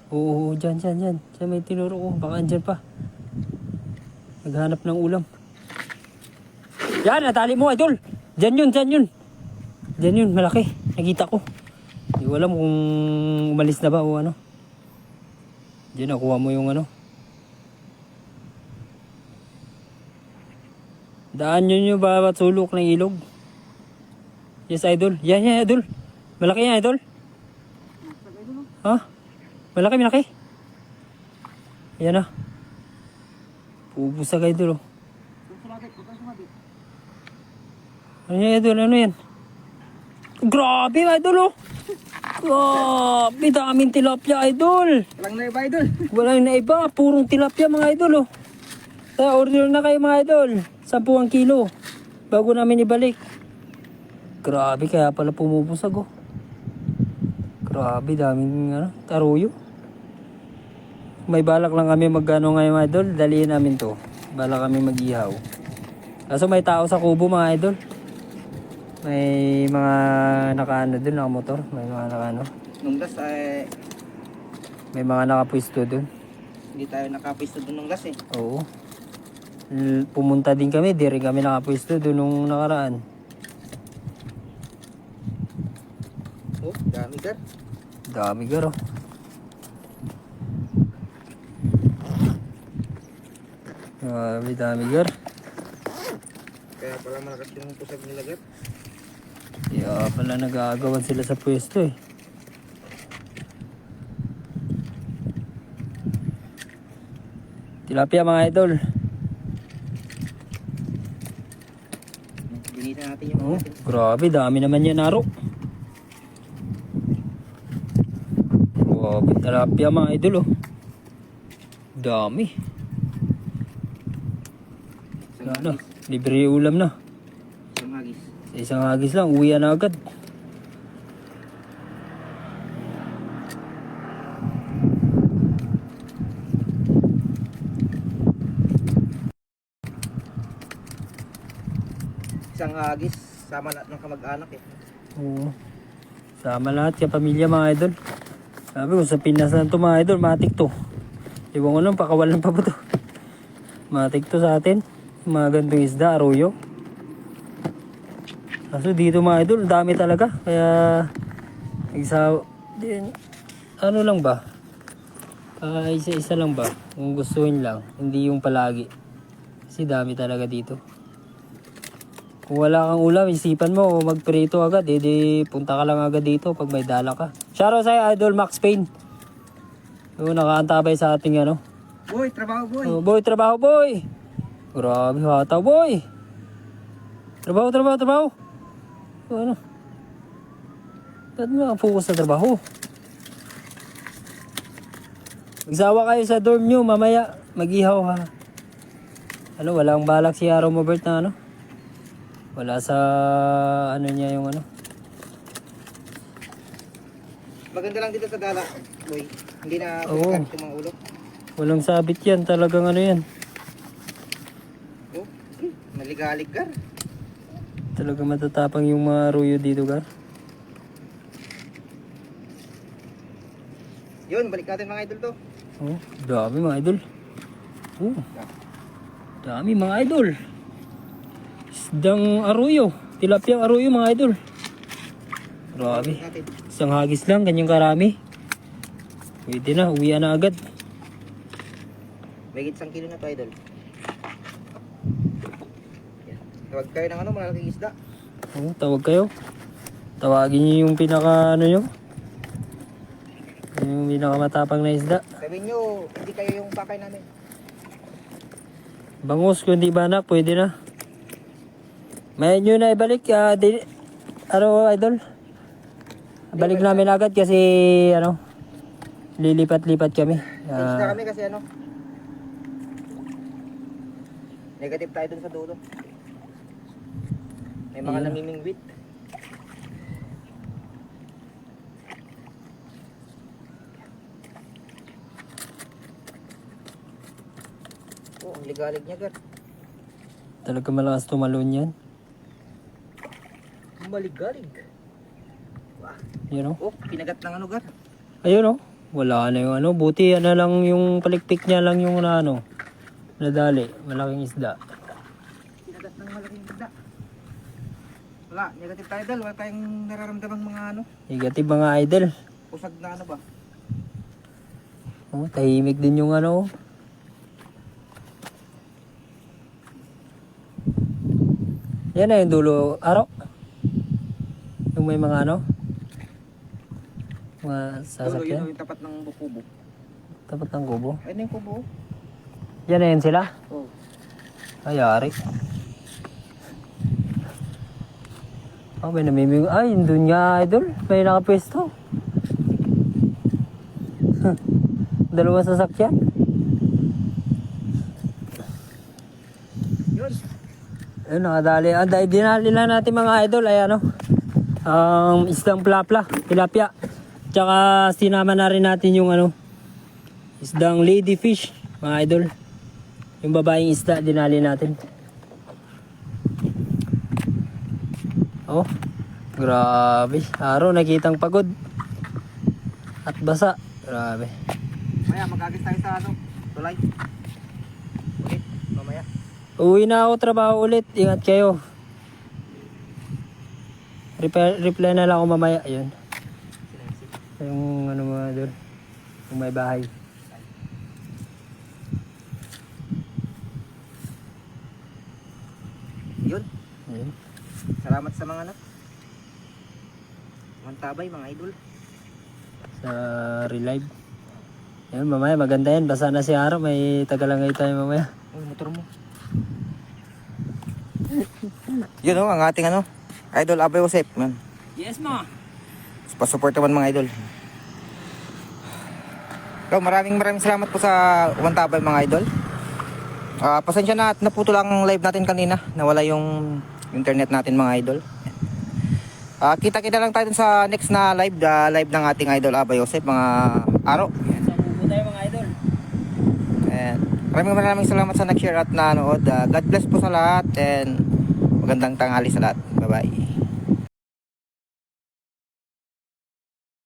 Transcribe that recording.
Oo, dyan. Dyan may tinuro ko. Baka andyan pa. Naghanap ng ulam. Yan, natali mo, idol. Dyan yun. Dyan yun, malaki. Nakita ko. Hindi ko alam kung umalis na ba o ano. Dyan, nakuha mo yung ano. Daan yun yung bawat sulok ng ilog. Yes, idol. Yan, idol. Malaki yan, idol. Ha? Malaki. Yan na. Pupusag, idol. Ano yan, idol? Ano yan? Grabe, idol, oh. Grabe, daming tilapia, idol. Walang na iba, idol. Walang na iba. Purong tilapia, mga idol, oh. Kaya order na kayo, mga idol. 10 ang kilo. Bago namin ibalik. Grabe, kaya pala pumupusag, oh. Grabe, daming taruyo. May balak lang kami magano ngayon, mga idol. Daliin namin to. Balak kami mag-ihaw. Kaso may tao sa kubo, mga idol. May mga nakaano dun, nakamotor. May mga nakaano. Nung last ay May mga nakapwisto dun. hindi tayo nakapwesto doon nung last eh. Oo. Pumunta din kami, di rin kami nakapwesto dun nung nakaraan. Oh, dami gar. Dami garo. Dami gar. Kaya pala malakas yung pusag nila gar. Kaya pala nag-aagawan sila sa pwesto eh. Tilapia, mga idol. Binitan natin yung Oh, grabe, dami naman yan, Naro. Grabe, tilapia, mga idol, oh. Dami. Ano, libre yung ulam na. Isang hagis. Sa isang hagis lang, uwian na agad. Isang hagis, sama lahat ng kamag-anak eh. Oo. Sama lahat yung pamilya, mga idol. Sabi ko, sa Pinas na ito, mga idol, matik to. Iwan ko lang, pakawalan pa ba to. Matik to sa atin. Mga gantong isda, arroyo. Kaso dito, mga idol, dami talaga. Kaya, ano lang ba? Isa-isa lang ba? Kung gustuin lang. Hindi yung palagi. Kasi dami talaga dito. Kung wala kang ulam, isipan mo magprito agad. Di punta ka lang agad dito pag may dala ka. Shoutout sa'yo, Idol Max Payne. So, nakaantabay sa ating ano. Boy, trabaho boy. Oh, boy, trabaho, boy. Grabe, hataw, boy. Trabaho. Ano? Ba't mo focus sa trabaho? Magsawa kayo sa dorm nyo, mamaya mag-ihaw ha. Ano, walang balak si Aaron Robert na ano? Wala sa ano niya yung ano. Maganda lang dito sa gala, boy. Hindi na Oo. pumakat yung mga ulo. Walang sabit yan, talagang ano yan. Oh, naligalig gar. Talagang matatapang yung mga ruyo dito, gar. Yun, balik natin mga idol to. Oh, dami mga idol. Oh, dami mga idol. Isdang aruyo. Tilapia aruyo, mga idol. Grabe. Natin. Isang hagis lang, ganyang karami. Pwede na, uwian na agad. May isang kilo na to, idol. Yan. Tawag kayo ng ano, malalaking isda. Oh, tawag kayo. Tawagin niyo yung pinaka ano nyo. Yung pinakamatapang na isda. Sabihin nyo, hindi kayo yung pakay namin. Bangus, kung di ba na, pwede na. May nyo na ibalik. Ano, idol? Balik namin agad kasi, ano, lilipat-lipat kami. Change na kami kasi ano. Negative tayo dun sa dulo. May mga Ayun. namimingwit. Oh, ang ligalig niya, gar. Talaga malakas tumalon yan. Maligalig. Wah. Yun o. Oh, pinagat ng ano, gar. Ayun o. Wala na yung ano. Buti ano lang yung palikpik niya lang yung nadali. Malaking isda. Kinagat ng malaking isda. Wala, negative tidal. Wala tayong nararamdamang mga Negative mga idol. pusag na ba? Oh, tahimik din yung Yan na yung dulo. Araw. Yung may mga mga Dulo, yun sasakyan. yung tapat ng kubo. Tapat ng kubo. Ayun na yung kubo. Yan na yun sila. Oh. Ayari. Oh, may namimig. Ay, doon nga idol. May nakapwesto. Dalawang sasakyan. Yun. Ayun, nakadali. Dinali lang natin mga idol. Ay isdang tilapia. Tsaka sinama na rin natin yung isdang ladyfish, mga idol. Yung babaeng isda, dinali natin. Oh, grabe. Araw, nakitang pagod. At basa. Grabe. Maya, mag-agis tayo sa tulay. Ulit, mamaya. Uwi na ako trabaho ulit. Ingat kayo. Reply na lang ako mamaya. Ayun. Yung mga doon. Yung may bahay. Yun. Ayun. Salamat sa mga mantabay, mga idol. Sa relive. Ayun, mamaya maganda yan. Basa na si Araw. May tagalangay tayo mamaya. Oh, motor mo. Yun ang ating Idol Abay Josep. Man. Yes, ma. Pa-support naman mga idol. So, maraming salamat po sa umantabay mga idol. Pasensya na at naputo lang ang live natin kanina. Nawala yung internet natin mga idol. Kita-kita lang tayo dun sa next na live. Live ng ating idol Abay Josep mga araw. Sa bubo tayo mga idol. And maraming salamat sa nag-share at nanood. God bless po sa lahat and magandang tanghali sa lahat. Bye bye.